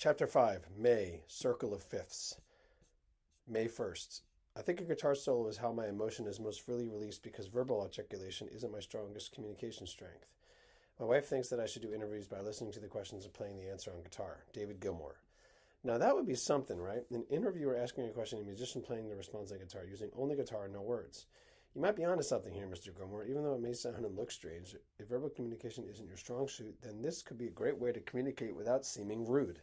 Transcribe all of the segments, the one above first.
Chapter 5, May, Circle of Fifths. May 1st. I think a guitar solo is how my emotion is most freely released because verbal articulation isn't my strongest communication strength. My wife thinks that I should do interviews by listening to the questions and playing the answer on guitar. David Gilmour. Now that would be something, right? An interviewer asking a question and a musician playing the response on guitar, using only guitar and no words. You might be onto something here, Mr. Gilmour, even though it may sound and look strange. If verbal communication isn't your strong suit, then this could be a great way to communicate without seeming rude.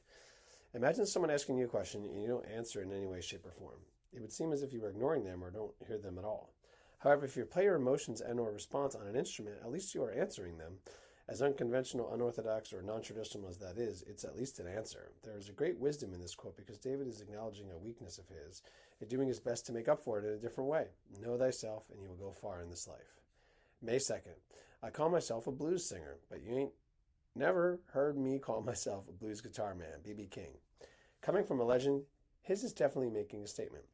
Imagine someone asking you a question and you don't answer in any way, shape, or form. It would seem as if you were ignoring them or don't hear them at all. However, if you play your emotions and or response on an instrument, at least you are answering them. As unconventional, unorthodox, or non-traditional as that is, it's at least an answer. There is a great wisdom in this quote because David is acknowledging a weakness of his and doing his best to make up for it in a different way. Know thyself and you will go far in this life. May 2nd. I call myself a blues singer, but you ain't never heard me call myself a blues guitar man, B.B. King. Coming from a legend, his is definitely making a statement.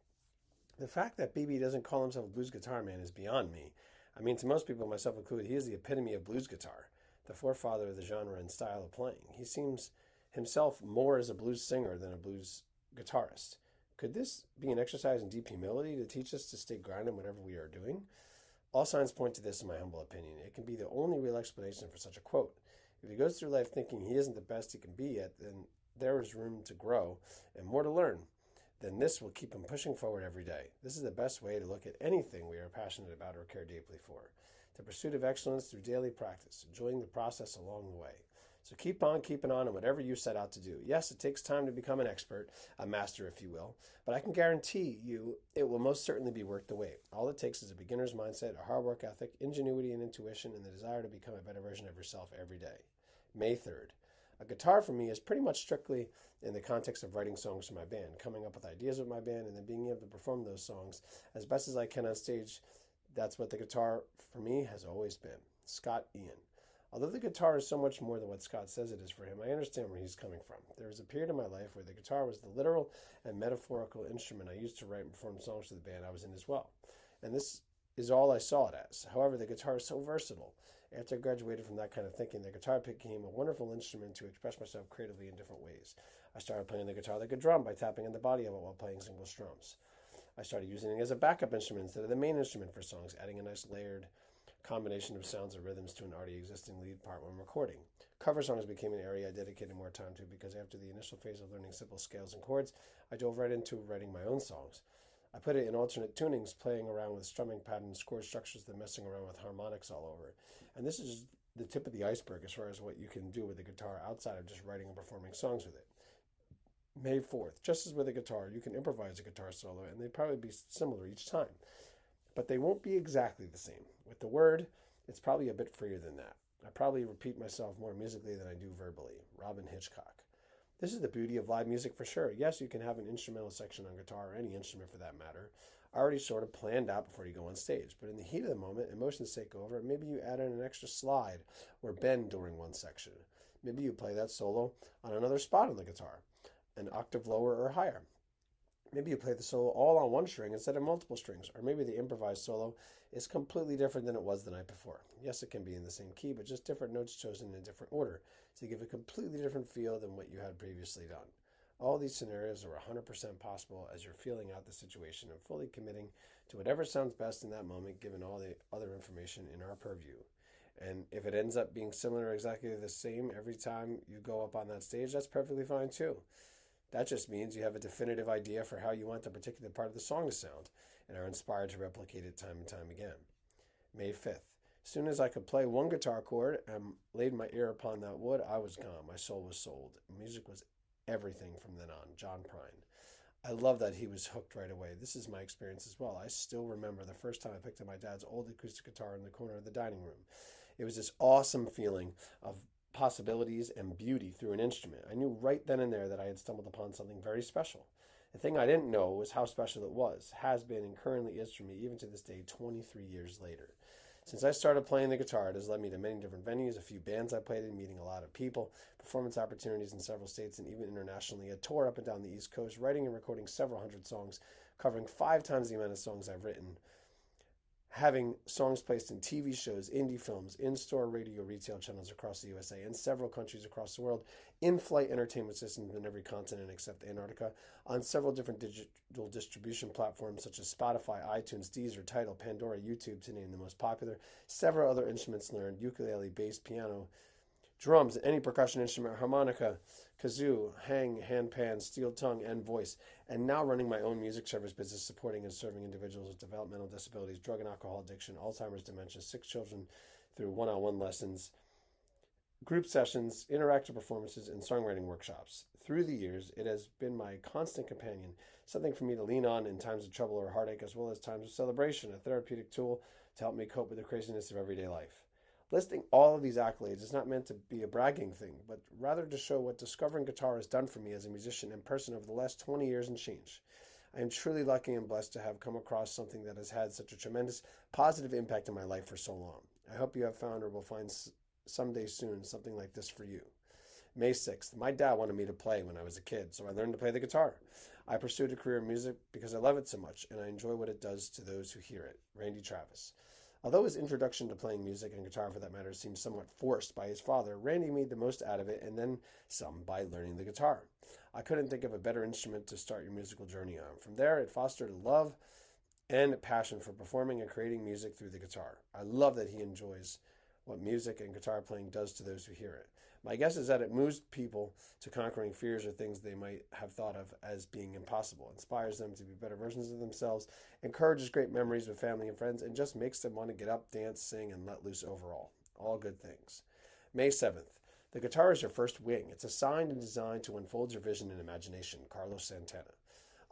The fact that B.B. doesn't call himself a blues guitar man is beyond me. I mean, to most people, myself included, he is the epitome of blues guitar, the forefather of the genre and style of playing. He seems himself more as a blues singer than a blues guitarist. Could this be an exercise in deep humility to teach us to stay grounded in whatever we are doing? All signs point to this, in my humble opinion. It can be the only real explanation for such a quote. If he goes through life thinking he isn't the best he can be yet, then there is room to grow and more to learn. Then this will keep him pushing forward every day. This is the best way to look at anything we are passionate about or care deeply for. The pursuit of excellence through daily practice, enjoying the process along the way. So keep on keeping on in whatever you set out to do. Yes, it takes time to become an expert, a master if you will, but I can guarantee you it will most certainly be worth the wait. All it takes is a beginner's mindset, a hard work ethic, ingenuity and intuition, and the desire to become a better version of yourself every day. May 3rd. A guitar for me is pretty much strictly in the context of writing songs for my band, coming up with ideas with my band, and then being able to perform those songs as best as I can on stage. That's what the guitar for me has always been. Scott Ian. Although the guitar is so much more than what Scott says it is for him, I understand where he's coming from. There was a period in my life where the guitar was the literal and metaphorical instrument I used to write and perform songs for the band I was in as well. And this is all I saw it as. However, the guitar is so versatile. After I graduated from that kind of thinking, the guitar became a wonderful instrument to express myself creatively in different ways. I started playing the guitar like a drum by tapping on the body of it while playing single strums. I started using it as a backup instrument instead of the main instrument for songs, adding a nice layered combination of sounds and rhythms to an already existing lead part when recording. Cover songs became an area I dedicated more time to because after the initial phase of learning simple scales and chords, I dove right into writing my own songs. I put it in alternate tunings, playing around with strumming patterns, chord structures, then messing around with harmonics all over it. And this is the tip of the iceberg as far as what you can do with the guitar outside of just writing and performing songs with it. May 4th, just as with a guitar, you can improvise a guitar solo, and they'd probably be similar each time. But they won't be exactly the same. With the word, it's probably a bit freer than that. I probably repeat myself more musically than I do verbally. Robin Hitchcock. This is the beauty of live music for sure. Yes, you can have an instrumental section on guitar or any instrument for that matter, already sort of planned out before you go on stage. But in the heat of the moment, emotions take over, and maybe you add in an extra slide or bend during one section. Maybe you play that solo on another spot on the guitar, an octave lower or higher. Maybe you play the solo all on one string instead of multiple strings, or maybe the improvised solo is completely different than it was the night before. Yes, it can be in the same key, but just different notes chosen in a different order to give a completely different feel than what you had previously done. All these scenarios are 100% possible as you're feeling out the situation and fully committing to whatever sounds best in that moment given all the other information in our purview. And if it ends up being similar or exactly the same every time you go up on that stage, that's perfectly fine too. That just means you have a definitive idea for how you want the particular part of the song to sound and are inspired to replicate it time and time again. May 5th. As soon as I could play one guitar chord and laid my ear upon that wood, I was gone. My soul was sold. Music was everything from then on. John Prine. I love that he was hooked right away. This is my experience as well. I still remember the first time I picked up my dad's old acoustic guitar in the corner of the dining room. It was this awesome feeling of possibilities and beauty through an instrument. I knew right then and there that I had stumbled upon something very special. The thing I didn't know was how special it was, has been, and currently is for me even to this day, 23 years later. Since I started playing the guitar, it has led me to many different venues, a few bands I played in, meeting a lot of people, performance opportunities in several states and even internationally, a tour up and down the East Coast, writing and recording several hundred songs, covering 5 times the amount of songs I've written. having songs placed in TV shows, indie films, in-store radio retail channels across the USA and several countries across the world, in-flight entertainment systems in every continent except Antarctica, on several different digital distribution platforms such as Spotify, iTunes, Deezer, Tidal, Pandora, YouTube, to name the most popular, several other instruments learned, ukulele, bass, piano, drums, any percussion instrument, harmonica, kazoo, hang, handpan, steel tongue, and voice, and now running my own music service business supporting and serving individuals with developmental disabilities, drug and alcohol addiction, Alzheimer's, dementia, sick children through one-on-one lessons, group sessions, interactive performances, and songwriting workshops. Through the years, it has been my constant companion, something for me to lean on in times of trouble or heartache, as well as times of celebration, a therapeutic tool to help me cope with the craziness of everyday life. Listing all of these accolades is not meant to be a bragging thing, but rather to show what discovering guitar has done for me as a musician and person over the last 20 years and change. I am truly lucky and blessed to have come across something that has had such a tremendous positive impact in my life for so long. I hope you have found or will find someday soon something like this for you. May 6th. My dad wanted me to play when I was a kid, so I learned to play the guitar. I pursued a career in music because I love it so much, and I enjoy what it does to those who hear it. Randy Travis. Although his introduction to playing music and guitar for that matter seemed somewhat forced by his father, Randy made the most out of it and then some by learning the guitar. I couldn't think of a better instrument to start your musical journey on. From there, it fostered a love and passion for performing and creating music through the guitar. I love that he enjoys what music and guitar playing does to those who hear it. My guess is that it moves people to conquering fears or things they might have thought of as being impossible, inspires them to be better versions of themselves, encourages great memories with family and friends, and just makes them want to get up, dance, sing, and let loose overall. All good things. May 7th. The guitar is your first wing. It's assigned and designed to unfold your vision and imagination. Carlos Santana.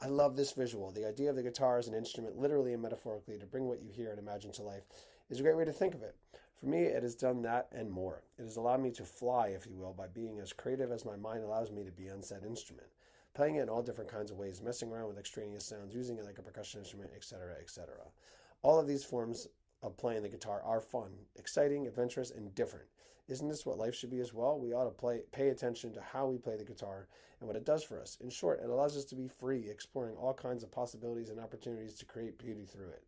I love this visual. The idea of the guitar as an instrument, literally and metaphorically, to bring what you hear and imagine to life, is a great way to think of it. For me, it has done that and more. It has allowed me to fly, if you will, by being as creative as my mind allows me to be on said instrument. Playing it in all different kinds of ways, messing around with extraneous sounds, using it like a percussion instrument, etc., etc. All of these forms of playing the guitar are fun, exciting, adventurous, and different. Isn't this what life should be as well? We ought to pay attention to how we play the guitar and what it does for us. In short, it allows us to be free, exploring all kinds of possibilities and opportunities to create beauty through it.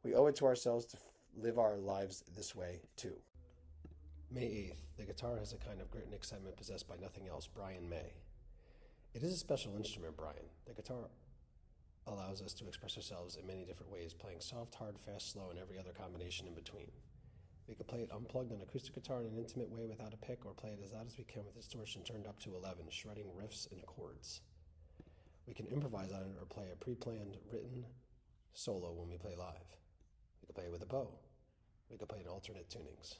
We owe it to ourselves to live our lives this way, too. May 8th. The guitar has a kind of grit and excitement possessed by nothing else. Brian May. It is a special instrument, Brian. The guitar allows us to express ourselves in many different ways, playing soft, hard, fast, slow, and every other combination in between. We could play it unplugged on acoustic guitar in an intimate way without a pick, or play it as loud as we can with distortion turned up to 11, shredding riffs and chords. We can improvise on it or play a pre-planned, written solo when we play live. We can play it with a bow. We can play in alternate tunings.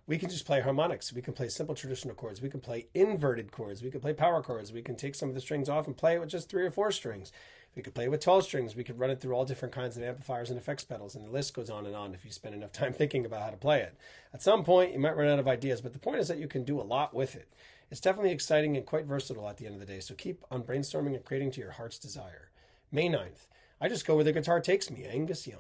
We can just play harmonics. We can play simple traditional chords. We can play inverted chords. We can play power chords. We can take some of the strings off and play it with just 3 or 4 strings. We could play it with 12 strings. We could run it through all different kinds of amplifiers and effects pedals, and the list goes on if you spend enough time thinking about how to play it. At some point, you might run out of ideas, but the point is that you can do a lot with it. It's definitely exciting and quite versatile at the end of the day, so keep on brainstorming and creating to your heart's desire. May 9th. I just go where the guitar takes me, Angus Young.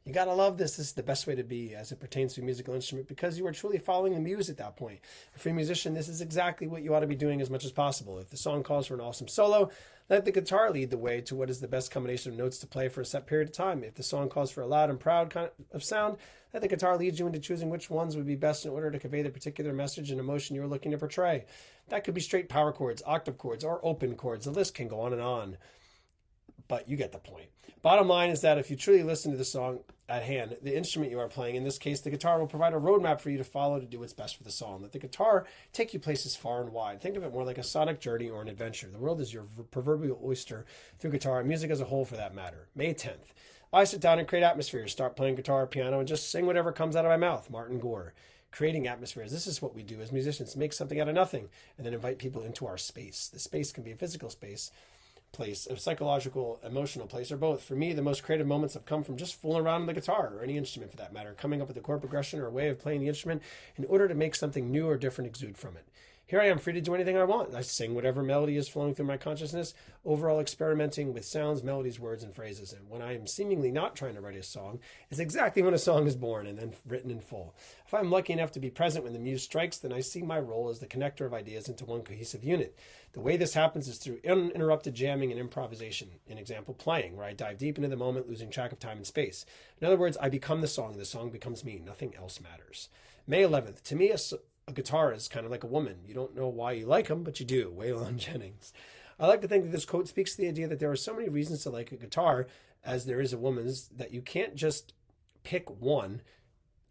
You gotta love this. This is the best way to be as it pertains to a musical instrument because you are truly following the muse at that point. For a musician, this is exactly what you ought to be doing as much as possible. If the song calls for an awesome solo, let the guitar lead the way to what is the best combination of notes to play for a set period of time. If the song calls for a loud and proud kind of sound, let the guitar lead you into choosing which ones would be best in order to convey the particular message and emotion you're looking to portray. That could be straight power chords, octave chords, or open chords. The list can go on and on. But you get the point. Bottom line is that if you truly listen to the song at hand, the instrument you are playing, in this case the guitar, will provide a roadmap for you to follow to do what's best for the song. Let the guitar take you places far and wide. Think of it more like a sonic journey or an adventure. The world is your proverbial oyster through guitar and music as a whole for that matter. May 10th. I sit down and create atmospheres. Start playing guitar or piano and just sing whatever comes out of my mouth. Martin Gore. Creating atmospheres. This is what we do as musicians. Make something out of nothing and then invite people into our space. The space can be a physical space, place, a psychological, emotional place, or both. For me, the most creative moments have come from just fooling around on the guitar, or any instrument for that matter, coming up with a chord progression or a way of playing the instrument in order to make something new or different exude from it. Here I am, free to do anything I want. I sing whatever melody is flowing through my consciousness, overall experimenting with sounds, melodies, words, and phrases. And when I am seemingly not trying to write a song, it's exactly when a song is born and then written in full. If I'm lucky enough to be present when the muse strikes, then I see my role as the connector of ideas into one cohesive unit. The way this happens is through uninterrupted jamming and improvisation. An example, playing, where I dive deep into the moment, losing track of time and space. In other words, I become the song becomes me. Nothing else matters. May 11th. To me, a guitar is kind of like a woman. You don't know why you like them, but you do. Waylon Jennings. I like to think that this quote speaks to the idea that there are so many reasons to like a guitar as there is a woman's, that you can't just pick one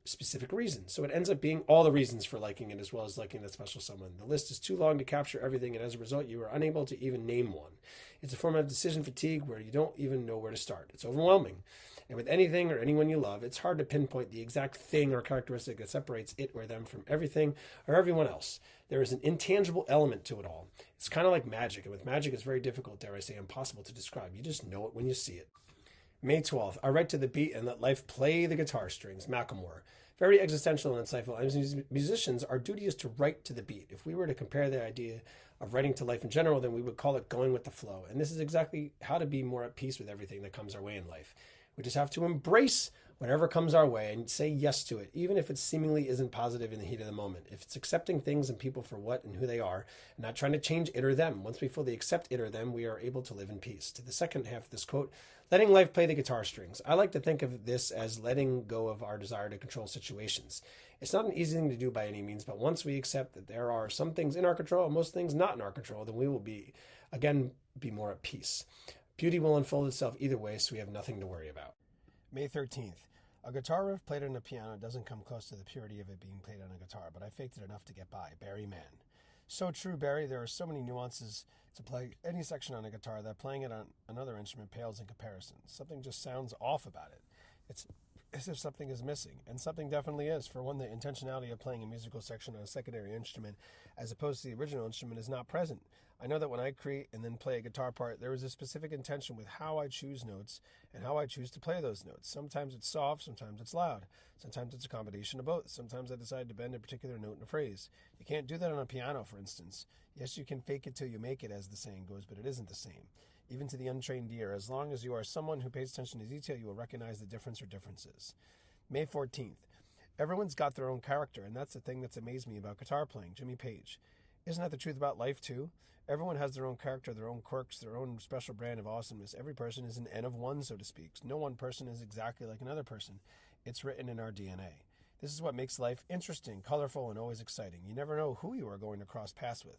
specific reason. So it ends up being all the reasons for liking it, as well as liking that special someone. The list is too long to capture everything, and as a result, you are unable to even name one. It's a form of decision fatigue where you don't even know where to start. It's overwhelming. And with anything or anyone you love, it's hard to pinpoint the exact thing or characteristic that separates it or them from everything or everyone else. There is an intangible element to it all. It's kind of like magic, and with magic, it's very difficult, dare I say, impossible to describe. You just know it when you see it. May 12th. I write to the beat and let life play the guitar strings. Macklemore. Very existential and insightful. As musicians, our duty is to write to the beat. If we were to compare the idea of writing to life in general, then we would call it going with the flow. And this is exactly how to be more at peace with everything that comes our way in life. We just have to embrace whatever comes our way and say yes to it, even if it seemingly isn't positive in the heat of the moment. If it's accepting things and people for what and who they are, and not trying to change it or them. Once we fully accept it or them, we are able to live in peace. To the second half of this quote, letting life play the guitar strings. I like to think of this as letting go of our desire to control situations. It's not an easy thing to do by any means, but once we accept that there are some things in our control and most things not in our control, then we will be more at peace. Beauty will unfold itself either way, so we have nothing to worry about. May 13th. A guitar riff played on a piano doesn't come close to the purity of it being played on a guitar, but I faked it enough to get by. Barry Mann. So true, Barry. There are so many nuances to play any section on a guitar that playing it on another instrument pales in comparison. Something just sounds off about it. It's as if something is missing, and something definitely is. For one, the intentionality of playing a musical section on a secondary instrument as opposed to the original instrument is not present. I know that when I create and then play a guitar part, there is a specific intention with how I choose notes and how I choose to play those notes. Sometimes it's soft, sometimes it's loud. Sometimes it's a combination of both. Sometimes I decide to bend a particular note in a phrase. You can't do that on a piano, for instance. Yes, you can fake it till you make it, as the saying goes, but it isn't the same. Even to the untrained ear, as long as you are someone who pays attention to detail, you will recognize the difference or differences. May 14th. Everyone's got their own character, and that's the thing that's amazed me about guitar playing. Jimmy Page. Isn't that the truth about life, too? Everyone has their own character, their own quirks, their own special brand of awesomeness. Every person is an N of one, so to speak. No one person is exactly like another person. It's written in our DNA. This is what makes life interesting, colorful, and always exciting. You never know who you are going to cross paths with.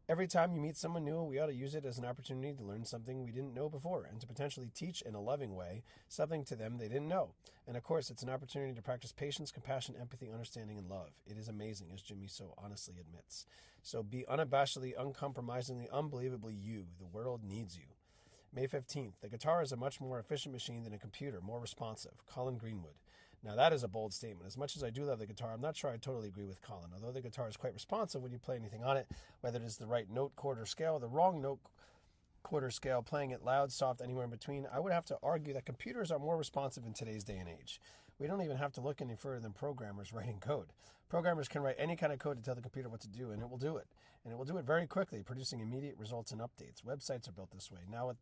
Every time you meet someone new, we ought to use it as an opportunity to learn something we didn't know before and to potentially teach in a loving way something to them they didn't know. And of course, it's an opportunity to practice patience, compassion, empathy, understanding, and love. It is amazing, as Jimmy so honestly admits. So be unabashedly, uncompromisingly, unbelievably you. The world needs you. May 15th. The guitar is a much more efficient machine than a computer, more responsive. Colin Greenwood. Now that is a bold statement. As much as I do love the guitar, I'm not sure I totally agree with Colin. Although the guitar is quite responsive when you play anything on it, whether it is the right note, chord, or scale, or the wrong note, chord, or scale, playing it loud, soft, anywhere in between, I would have to argue that computers are more responsive in today's day and age. We don't even have to look any further than programmers writing code. Programmers can write any kind of code to tell the computer what to do, and it will do it. And it will do it very quickly, producing immediate results and updates. Websites are built this way. Now with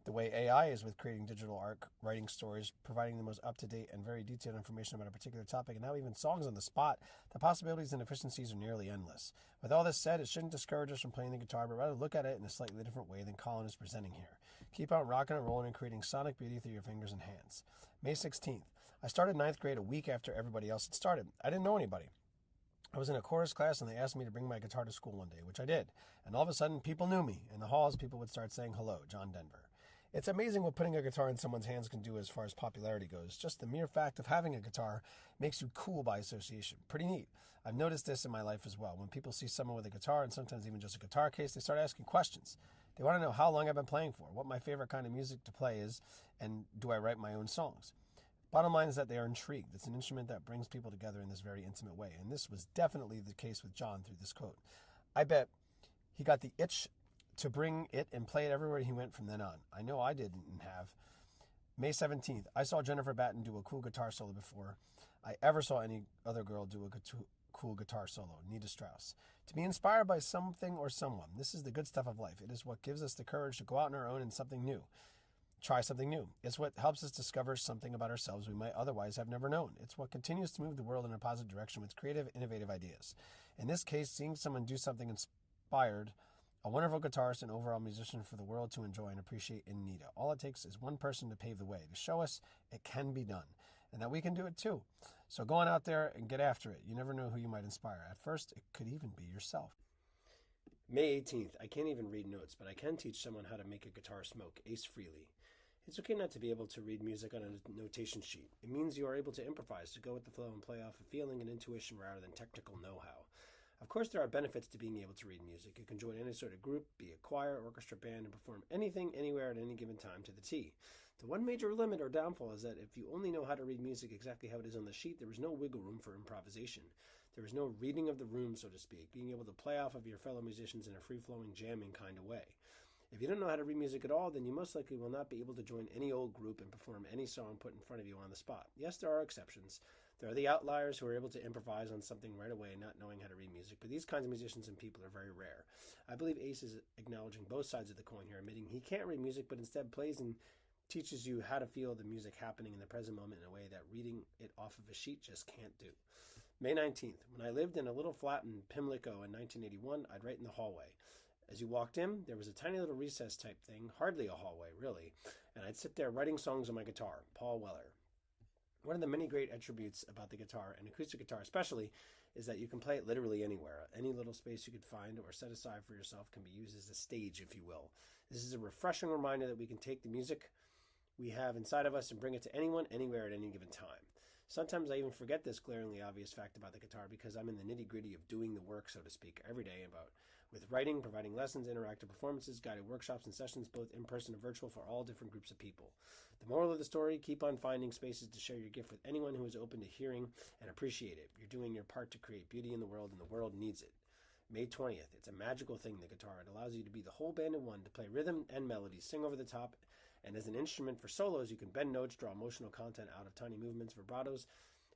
the way AI is with creating digital art, writing stories, providing the most up-to-date and very detailed information about a particular topic, and now even songs on the spot, the possibilities and efficiencies are nearly endless. With all this said, it shouldn't discourage us from playing the guitar, but rather look at it in a slightly different way than Colin is presenting here. Keep on rocking and rolling and creating sonic beauty through your fingers and hands. May 16th. I started 9th grade a week after everybody else had started. I didn't know anybody. I was in a chorus class and they asked me to bring my guitar to school one day, which I did. And all of a sudden, people knew me. In the halls, people would start saying hello, John Denver. It's amazing what putting a guitar in someone's hands can do as far as popularity goes. Just the mere fact of having a guitar makes you cool by association. Pretty neat. I've noticed this in my life as well. When people see someone with a guitar, and sometimes even just a guitar case, they start asking questions. They want to know how long I've been playing for, what my favorite kind of music to play is, and do I write my own songs. Bottom line is that they are intrigued. It's an instrument that brings people together in this very intimate way. And this was definitely the case with John through this quote. I bet he got the itch to bring it and play it everywhere he went from then on. I know I didn't have. May 17th. I saw Jennifer Batten do a cool guitar solo before I ever saw any other girl do a cool guitar solo, Nita Strauss. To be inspired by something or someone. This is the good stuff of life. It is what gives us the courage to go out on our own and something new. Try something new. It's what helps us discover something about ourselves we might otherwise have never known. It's what continues to move the world in a positive direction with creative, innovative ideas. In this case, seeing someone do something inspired a wonderful guitarist and overall musician for the world to enjoy and appreciate in Nita. All it takes is one person to pave the way, to show us it can be done, and that we can do it too. So go on out there and get after it. You never know who you might inspire. At first, it could even be yourself. May 18th. I can't even read notes, but I can teach someone how to make a guitar smoke, Ace Freely. It's okay not to be able to read music on a notation sheet. It means you are able to improvise, to go with the flow and play off a feeling and intuition rather than technical know-how. Of course, there are benefits to being able to read music. You can join any sort of group, be a choir, orchestra, band, and perform anything, anywhere, at any given time to the T. The one major limit or downfall is that if you only know how to read music exactly how it is on the sheet, there is no wiggle room for improvisation. There is no reading of the room, so to speak, being able to play off of your fellow musicians in a free-flowing, jamming kind of way. If you don't know how to read music at all, then you most likely will not be able to join any old group and perform any song put in front of you on the spot. Yes, there are exceptions. There are the outliers who are able to improvise on something right away, not knowing how to read music, but these kinds of musicians and people are very rare. I believe Ace is acknowledging both sides of the coin here, admitting he can't read music, but instead plays and teaches you how to feel the music happening in the present moment in a way that reading it off of a sheet just can't do. May 19th. When I lived in a little flat in Pimlico in 1981, I'd write in the hallway. As you walked in, there was a tiny little recess type thing, hardly a hallway, really, and I'd sit there writing songs on my guitar, Paul Weller. One of the many great attributes about the guitar, and acoustic guitar especially, is that you can play it literally anywhere. Any little space you could find or set aside for yourself can be used as a stage, if you will. This is a refreshing reminder that we can take the music we have inside of us and bring it to anyone, anywhere, at any given time. Sometimes I even forget this glaringly obvious fact about the guitar because I'm in the nitty-gritty of doing the work, so to speak, every day with writing, providing lessons, interactive performances, guided workshops and sessions, both in person and virtual, for all different groups of people. The moral of the story, keep on finding spaces to share your gift with anyone who is open to hearing and appreciate it. You're doing your part to create beauty in the world, and the world needs it. May 20th. It's a magical thing, the guitar. It allows you to be the whole band in one, to play rhythm and melody, sing over the top, and as an instrument for solos, you can bend notes, draw emotional content out of tiny movements, vibratos,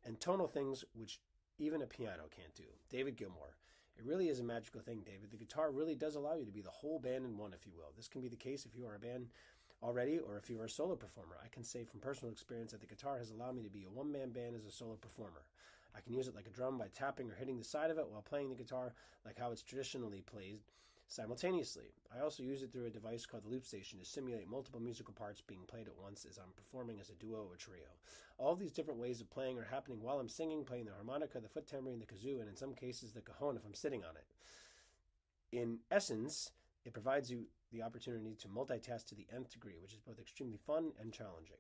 and tonal things which even a piano can't do. David Gilmour. It really is a magical thing, David. The guitar really does allow you to be the whole band in one, if you will. This can be the case if you are a band already or if you are a solo performer. I can say from personal experience that the guitar has allowed me to be a one-man band as a solo performer. I can use it like a drum by tapping or hitting the side of it while playing the guitar like how it's traditionally played simultaneously. I also use it through a device called the loop station to simulate multiple musical parts being played at once as I'm performing as a duo or trio. All of these different ways of playing are happening while I'm singing, playing the harmonica, the foot tambourine, the kazoo, and in some cases the cajon if I'm sitting on it. In essence, it provides you the opportunity to multitask to the nth degree, which is both extremely fun and challenging.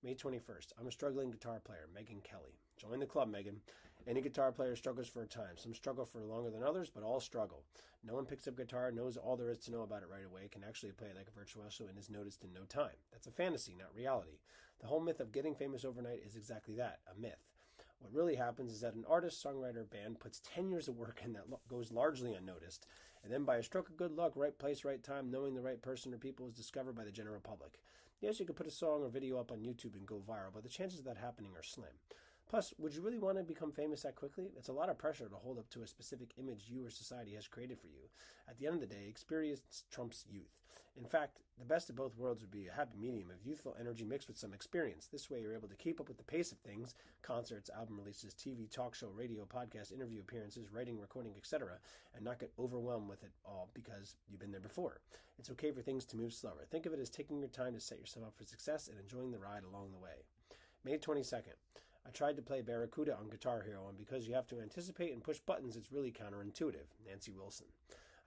May 21st. I'm a struggling guitar player, Megan Kelly. Join the club, Megan. Any guitar player struggles for a time. Some struggle for longer than others, but all struggle. No one picks up guitar, knows all there is to know about it right away, can actually play it like a virtuoso, and is noticed in no time. That's a fantasy, not reality. The whole myth of getting famous overnight is exactly that, a myth. What really happens is that an artist, songwriter, band puts 10 years of work in that goes largely unnoticed, and then by a stroke of good luck, right place, right time, knowing the right person or people is discovered by the general public. Yes, you could put a song or video up on YouTube and go viral, but the chances of that happening are slim. Plus, would you really want to become famous that quickly? It's a lot of pressure to hold up to a specific image you or society has created for you. At the end of the day, experience trumps youth. In fact, the best of both worlds would be a happy medium of youthful energy mixed with some experience. This way you're able to keep up with the pace of things, concerts, album releases, TV, talk show, radio, podcast, interview appearances, writing, recording, etc., and not get overwhelmed with it all because you've been there before. It's okay for things to move slower. Think of it as taking your time to set yourself up for success and enjoying the ride along the way. May 22nd. I tried to play Barracuda on Guitar Hero, and because you have to anticipate and push buttons, it's really counterintuitive. Nancy Wilson.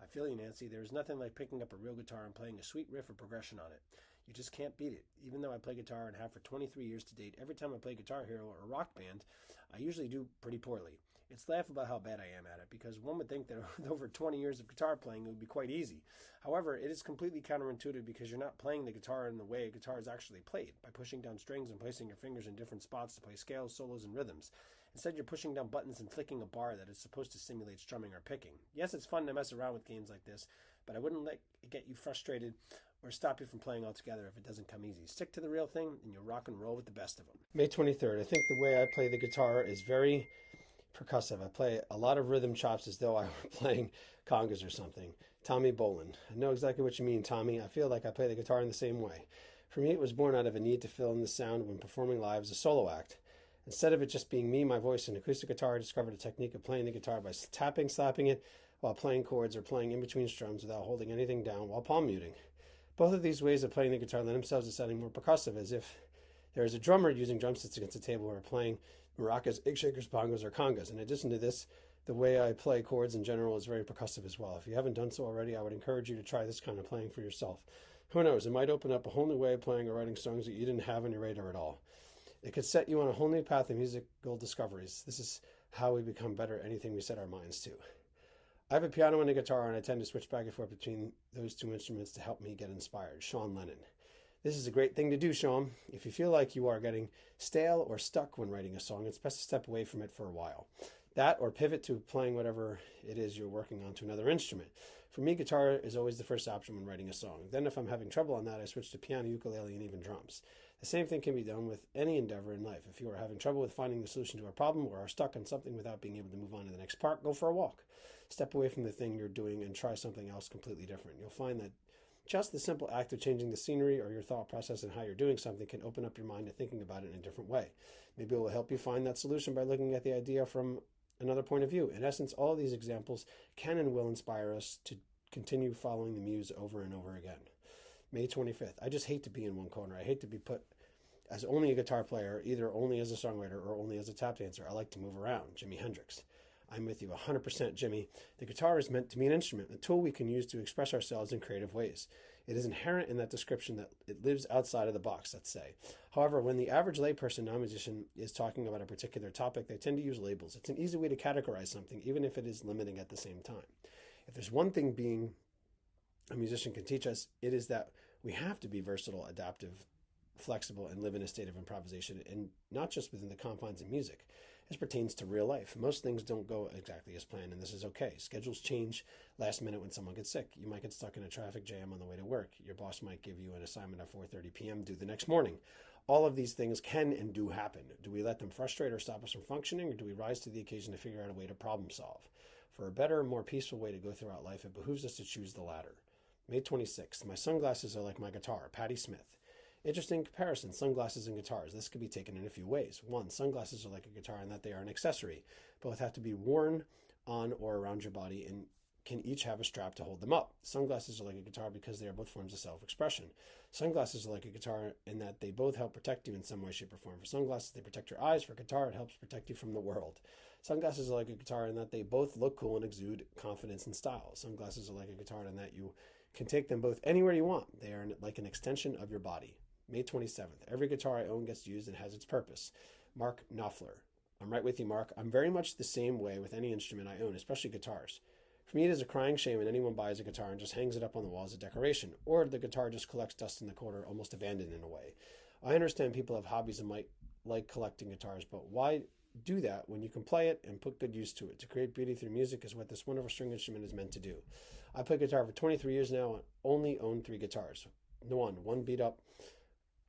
I feel you, Nancy. There is nothing like picking up a real guitar and playing a sweet riff or progression on it. You just can't beat it. Even though I play guitar and have for 23 years to date, every time I play Guitar Hero or a rock band, I usually do pretty poorly. It's laughable how bad I am at it, because one would think that with over 20 years of guitar playing, it would be quite easy. However, it is completely counterintuitive because you're not playing the guitar in the way a guitar is actually played, by pushing down strings and placing your fingers in different spots to play scales, solos, and rhythms. Instead, you're pushing down buttons and flicking a bar that is supposed to simulate strumming or picking. Yes, it's fun to mess around with games like this, but I wouldn't let it get you frustrated or stop you from playing altogether if it doesn't come easy. Stick to the real thing, and you'll rock and roll with the best of them. May 23rd. I think the way I play the guitar is very percussive. I play a lot of rhythm chops as though I were playing congas or something. Tommy Boland. I know exactly what you mean, Tommy. I feel like I play the guitar in the same way. For me, it was born out of a need to fill in the sound when performing live as a solo act. Instead of it just being me, my voice, and acoustic guitar, I discovered a technique of playing the guitar by tapping, slapping it while playing chords or playing in between strums without holding anything down while palm muting. Both of these ways of playing the guitar lend themselves to sounding more percussive, as if there is a drummer using drumsticks against a table or playing maracas, egg shakers, bongos, or congas. In addition to this, the way I play chords in general is very percussive as well. If you haven't done so already, I would encourage you to try this kind of playing for yourself. Who knows, it might open up a whole new way of playing or writing songs that you didn't have on your radar at all. It could set you on a whole new path of musical discoveries. This is how we become better at anything we set our minds to. I have a piano and a guitar, and I tend to switch back and forth between those two instruments to help me get inspired. Sean Lennon. This is a great thing to do, Sean. If you feel like you are getting stale or stuck when writing a song, it's best to step away from it for a while. That or pivot to playing whatever it is you're working on to another instrument. For me, guitar is always the first option when writing a song. Then if I'm having trouble on that, I switch to piano, ukulele, and even drums. The same thing can be done with any endeavor in life. If you are having trouble with finding the solution to a problem or are stuck on something without being able to move on to the next part, go for a walk. Step away from the thing you're doing and try something else completely different. You'll find that just the simple act of changing the scenery or your thought process and how you're doing something can open up your mind to thinking about it in a different way. Maybe it will help you find that solution by looking at the idea from another point of view. In essence, all of these examples can and will inspire us to continue following the muse over and over again. May 25th. I just hate to be in one corner. I hate to be put as only a guitar player, either only as a songwriter or only as a tap dancer. I like to move around. Jimi Hendrix. I'm with you 100%, Jimmy. The guitar is meant to be an instrument, a tool we can use to express ourselves in creative ways. It is inherent in that description that it lives outside of the box, let's say. However, when the average layperson, non-musician, is talking about a particular topic, they tend to use labels. It's an easy way to categorize something, even if it is limiting at the same time. If there's one thing being a musician can teach us, it is that we have to be versatile, adaptive, flexible, and live in a state of improvisation, and not just within the confines of music. This pertains to real life. Most things don't go exactly as planned, and this is okay. Schedules change last minute when someone gets sick. You might get stuck in a traffic jam on the way to work. Your boss might give you an assignment at 4:30 p.m. due the next morning. All of these things can and do happen. Do we let them frustrate or stop us from functioning, or do we rise to the occasion to figure out a way to problem solve? For a better, more peaceful way to go throughout life, it behooves us to choose the latter. May 26th. My sunglasses are like my guitar. Patti Smith. Interesting comparison, sunglasses and guitars. This could be taken in a few ways. One, sunglasses are like a guitar in that they are an accessory. Both have to be worn on or around your body and can each have a strap to hold them up. Sunglasses are like a guitar because they are both forms of self-expression. Sunglasses are like a guitar in that they both help protect you in some way, shape, or form. For sunglasses, they protect your eyes. For guitar, it helps protect you from the world. Sunglasses are like a guitar in that they both look cool and exude confidence and style. Sunglasses are like a guitar in that you can take them both anywhere you want. They are like an extension of your body. May 27th. Every guitar I own gets used and has its purpose. Mark Knopfler. I'm right with you, Mark. I'm very much the same way with any instrument I own, especially guitars. For me, it is a crying shame when anyone buys a guitar and just hangs it up on the wall as a decoration, or the guitar just collects dust in the corner, almost abandoned in a way. I understand people have hobbies and might like collecting guitars, but why do that when you can play it and put good use to it? To create beauty through music is what this wonderful string instrument is meant to do. I play guitar for 23 years now and only own 3 guitars. One beat up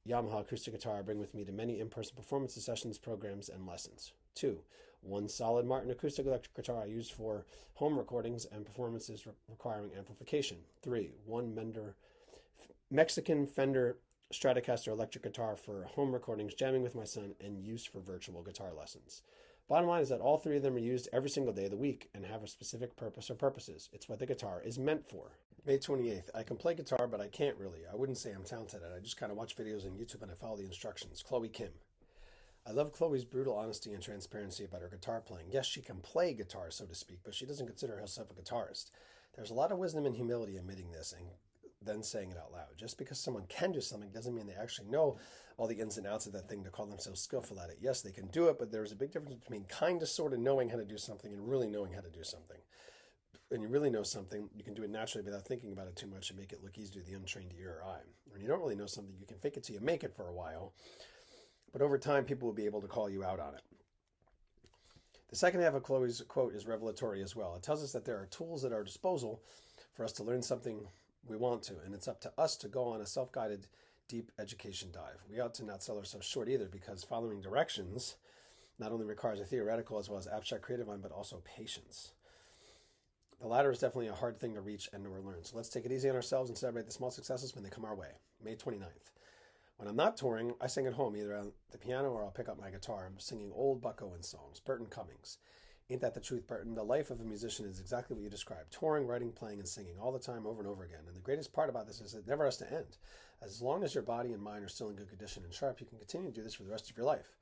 Yamaha acoustic guitar I bring with me to many in-person performance sessions, programs, and lessons. 2, one solid Martin acoustic electric guitar I use for home recordings and performances requiring amplification. 3, one Mexican Fender Stratocaster electric guitar for home recordings, jamming with my son, and use for virtual guitar lessons. Bottom line is that all 3 of them are used every single day of the week and have a specific purpose or purposes. It's what the guitar is meant for. May 28th. I can play guitar, but I can't really. I wouldn't say I'm talented at it. I just kind of watch videos on YouTube and I follow the instructions. Chloe Kim. I love Chloe's brutal honesty and transparency about her guitar playing. Yes, she can play guitar, so to speak, but she doesn't consider herself a guitarist. There's a lot of wisdom and humility admitting this and then saying it out loud. Just because someone can do something doesn't mean they actually know all the ins and outs of that thing to call themselves skillful at it. Yes, they can do it, but there's a big difference between kind of sort of knowing how to do something and really knowing how to do something. When you really know something, you can do it naturally without thinking about it too much and make it look easy to the untrained ear or eye. When you don't really know something, you can fake it till you make it for a while, but over time, people will be able to call you out on it. The second half of Chloe's quote is revelatory as well. It tells us that there are tools at our disposal for us to learn something we want to, and it's up to us to go on a self-guided, deep education dive. We ought to not sell ourselves short either, because following directions not only requires a theoretical as well as abstract creative mind, but also patience. The latter is definitely a hard thing to reach and to learn. So let's take it easy on ourselves and celebrate the small successes when they come our way. May 29th. When I'm not touring, I sing at home, either on the piano or I'll pick up my guitar. I'm singing old Buck Owens songs. Burton Cummings. Ain't that the truth, Burton? The life of a musician is exactly what you described. Touring, writing, playing, and singing all the time over and over again. And the greatest part about this is it never has to end. As long as your body and mind are still in good condition and sharp, you can continue to do this for the rest of your life.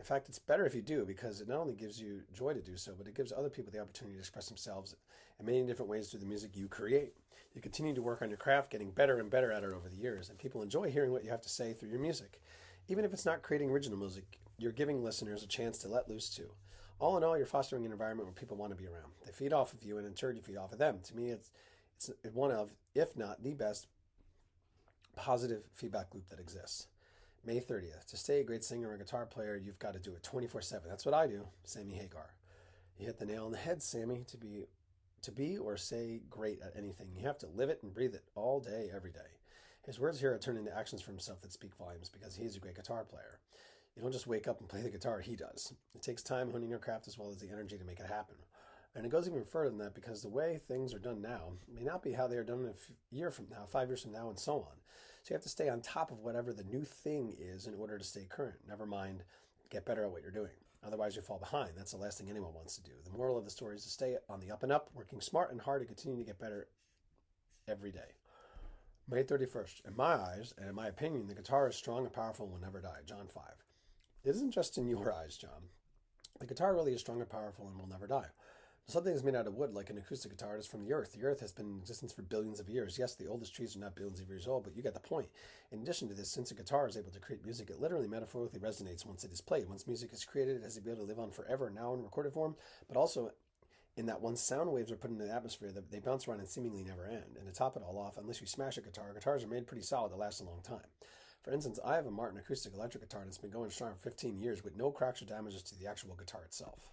In fact, it's better if you do, because it not only gives you joy to do so, but it gives other people the opportunity to express themselves in many different ways through the music you create. You continue to work on your craft, getting better and better at it over the years, and people enjoy hearing what you have to say through your music. Even if it's not creating original music, you're giving listeners a chance to let loose too. All in all, you're fostering an environment where people want to be around. They feed off of you, and in turn, you feed off of them. To me, it's one of, if not the best, positive feedback loop that exists. May 30th. To stay a great singer or guitar player, you've got to do it 24/7. That's what I do, Sammy Hagar. You hit the nail on the head, Sammy. To be or say great at anything, you have to live it and breathe it all day, every day. His words here are turned into actions for himself that speak volumes because he's a great guitar player. You don't just wake up and play the guitar, he does. It takes time honing your craft as well as the energy to make it happen. And it goes even further than that, because the way things are done now may not be how they are done a year from now, 5 years from now, and so on. So you have to stay on top of whatever the new thing is in order to stay current. Never mind, get better at what you're doing. Otherwise, you fall behind. That's the last thing anyone wants to do. The moral of the story is to stay on the up and up, working smart and hard to continue to get better every day. May 31st. In my eyes, and in my opinion, the guitar is strong and powerful and will never die. John 5. It isn't just in your eyes, John. The guitar really is strong and powerful and will never die. Something is made out of wood, like an acoustic guitar, it is from the earth. The earth has been in existence for billions of years. Yes, the oldest trees are not billions of years old, but you get the point. In addition to this, since a guitar is able to create music, it literally metaphorically resonates once it is played. Once music is created, it has the ability to live on forever, now in recorded form, but also in that once sound waves are put into the atmosphere, they bounce around and seemingly never end. And to top it all off, unless you smash a guitar, guitars are made pretty solid to last a long time. For instance, I have a Martin acoustic electric guitar and it's been going strong for 15 years with no cracks or damages to the actual guitar itself.